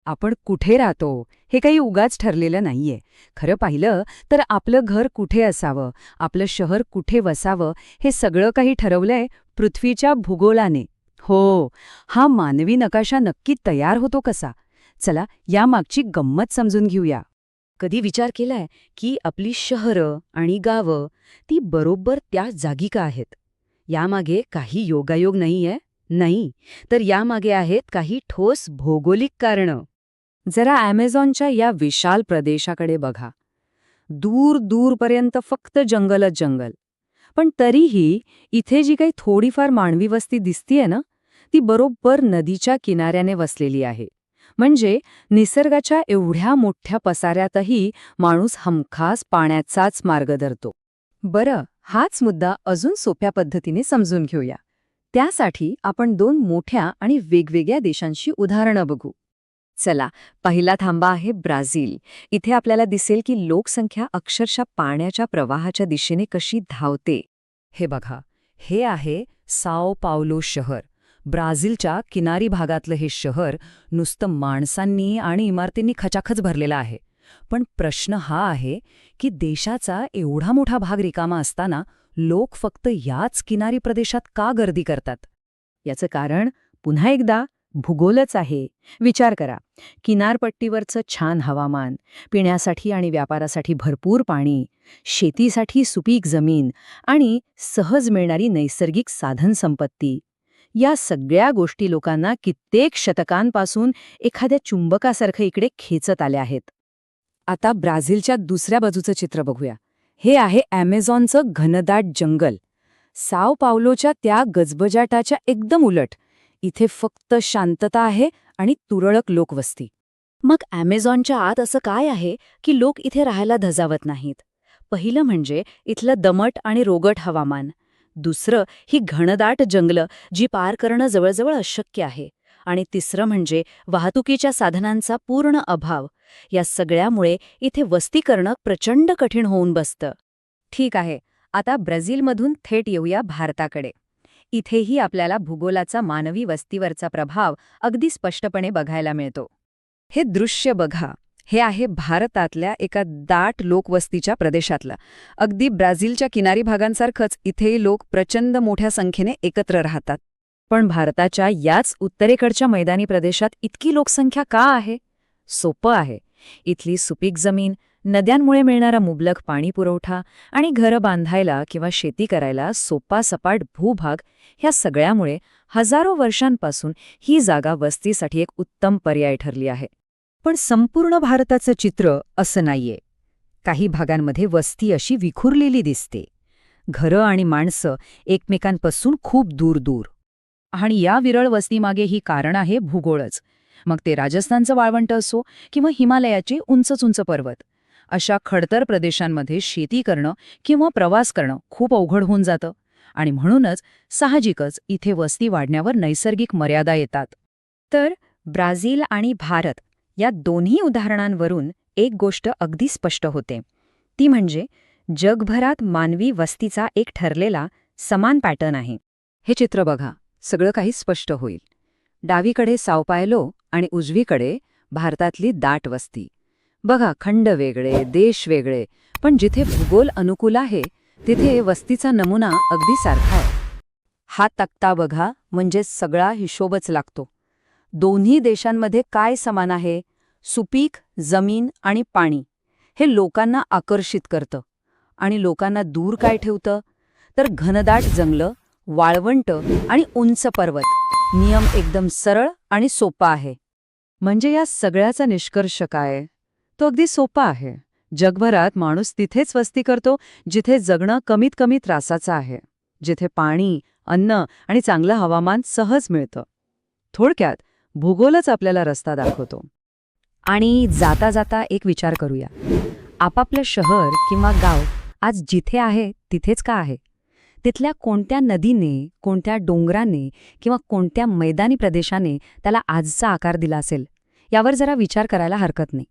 आपण कुठे राहतो हे काही उगाच ठरलेलं नाहीये. खरं पाहिलं तर आपलं घर कुठे असावं, आपलं शहर कुठे वसावं, हे सगळं काही ठरवलंय पृथ्वीच्या भूगोलाने. हो, हा मानवी नकाशा नक्की तयार होतो कसा? चला यामागची गंमत समजून घेऊया. कधी विचार केलाय की आपली शहरं आणि गावं ती बरोबर त्याच जागी का आहेत? यामागे काही योगायोग नाहीये? नाही, तर यामागे आहेत काही ठोस भौगोलिक कारणं. जरा ॲमेझॉनच्या या विशाल प्रदेशाकडे बघा. दूर दूरपर्यंत फक्त जंगलच जंगल. पण तरीही इथे जी काही थोडीफार मानवी वस्ती दिसतीये ना, ती बरोबर नदीच्या किनाऱ्याने वसलेली आहे. म्हणजे निसर्गाच्या एवढ्या मोठ्या पसाऱ्यातही माणूस हमखास पाण्याचाच मार्ग धरतो. बरं, हाच मुद्दा अजून सोप्या पद्धतीने समजून घेऊया. त्यासाठी आपण दोन मोठ्या आणि वेगवेगळ्या देशांची उदाहरणं बघू. चला, पहिला थांबा आहे ब्राझील. इथे आपल्याला दिसेल की लोकसंख्या अक्षरशः पाण्याच्या प्रवाहाच्या दिशेने कशी धावते. हे बघा, हे आहे साओ पावलो शहर. ब्राझीलच्या किनारी भागातलं हे शहर नुसतं माणसांनी आणि इमारतींनी खचाखच भरलेलं आहे. पण प्रश्न हा आहे की देशाचा एवढा मोठा भाग रिकामा असताना लोक फक्त याच किनारी प्रदेशात का गर्दी करतात? याचं कारण पुन्हा एकदा भूगोलच आहे. विचार करा, किनारपट्टीवरचं छान हवामान, पिण्यासाठी आणि व्यापारासाठी भरपूर पाणी, शेतीसाठी सुपीक जमीन आणि सहज मिळणारी नैसर्गिक साधनसंपत्ती, या सगळ्या गोष्टी लोकांना कित्येक शतकांपासून एखाद्या चुंबकासारखं इकडे खेचत आल्या आहेत. आता ब्राझीलच्या दुसऱ्या बाजूचं चित्र बघूया. हे आहे ॲमेझॉनचं घनदाट जंगल. साओ पावलोच्या त्या गजबजाटाच्या एकदम उलट. इथे फक्त शांतता आहे आणि तुरळक लोकवस्ती. मग ॲमेझॉनच्या आत असं काय आहे की लोक इथे राहायला धजावत नाहीत? पहिलं म्हणजे इथलं दमट आणि रोगट हवामान. दुसरं ही घनदाट जंगलं जी पार करणं जवळजवळ अशक्य आहे. आणि तिसरं म्हणजे वाहतुकीच्या साधनांचा पूर्ण अभाव. या सगळ्यामुळे इथे वस्ती करणं प्रचंड कठीण होऊन बसतं. ठीक आहे, आता ब्राझीलमधून थेट येऊया भारताकडे. इथेही आपल्याला भूगोलाचा मानवी वस्तीवरचा प्रभाव अगदी स्पष्टपणे बघायला मिळतो. हे दृश्य बघा. हे आहे भारतातल्या एका दाट लोकवस्तीच्या प्रदेशातलं. अगदी ब्राझीलच्या किनारी भागांसारखंच इथेही लोक प्रचंड मोठ्या संख्येने एकत्र राहतात. पण भारताच्या याच उत्तरेकडच्या मैदानी प्रदेशात इतकी लोकसंख्या का आहे? सोपं आहे. इथली सुपीक जमीन, नद्यांमुळे मिळणारा मुबलक पाणी पुरवठा आणि घरं बांधायला किंवा शेती करायला सोपा सपाट भूभाग, ह्या सगळ्यामुळे हजारो वर्षांपासून ही जागा वस्तीसाठी एक उत्तम पर्याय ठरली आहे. पण संपूर्ण भारताचं चित्र असं नाहीये. काही भागांमध्ये वस्ती अशी विखुरलेली दिसते. घरं आणि माणसं एकमेकांपासून खूप दूर दूर. आणि या विरळ वस्तीमागे ही कारण आहे भूगोळच. मग ते राजस्थानचं वाळवंट असो किंवा हिमालयाचे उंच उंच पर्वत. अशा खडतर प्रदेशांमध्ये शेती करणं किंवा प्रवास करणं खूप अवघड होऊन जातं. आणि म्हणूनच साहजिकच इथे वस्ती वाढण्यावर नैसर्गिक मर्यादा येतात. तर ब्राझील आणि भारत या दोन्ही उदाहरणांवरून एक गोष्ट अगदी स्पष्ट होते. ती म्हणजे जगभरात मानवी वस्तीचा एक ठरलेला समान पॅटर्न आहे. हे चित्र बघा, सगळं काही स्पष्ट होईल. डावीकडे साओ पावलो आणि उजवीकडे भारतातली दाट वस्ती. बघा, खंड वेगळे, देश वेगळे, पण जिथे भूगोल अनुकूल आहे तिथे वस्तीचा नमुना अगदी सारखा आहे. हा तक्ता बघा, म्हणजे सगळा हिशोबच लागतो. दोन्ही देशांमध्ये काय समान आहे? सुपीक जमीन आणि पाणी. हे लोकांना आकर्षित करतं. आणि लोकांना दूर काय ठेवतं? तर घनदाट जंगलं, वाळवंट आणि उंच पर्वत. नियम एकदम सरळ आणि सोपा आहे. म्हणजे या सगळ्याचा निष्कर्ष काय? तो अगदी सोपा आहे. जगभरात माणूस तिथेच वस्ती करतो जिथे जगणं कमीत कमी त्रासाचं आहे, जिथे पाणी, अन्न आणि चांगलं हवामान सहज मिळतं. थोडक्यात भूगोलच आपल्याला रस्ता दाखवतो. आणि जाता जाता एक विचार करूया. आपापलं शहर किंवा गाव आज जिथे आहे तिथेच का आहे? तिथल्या कोणत्या नदीने, कोणत्या डोंगराने किंवा कोणत्या मैदानी प्रदेशाने त्याला आजचा आकार दिला असेल? यावर जरा विचार करायला हरकत नाही.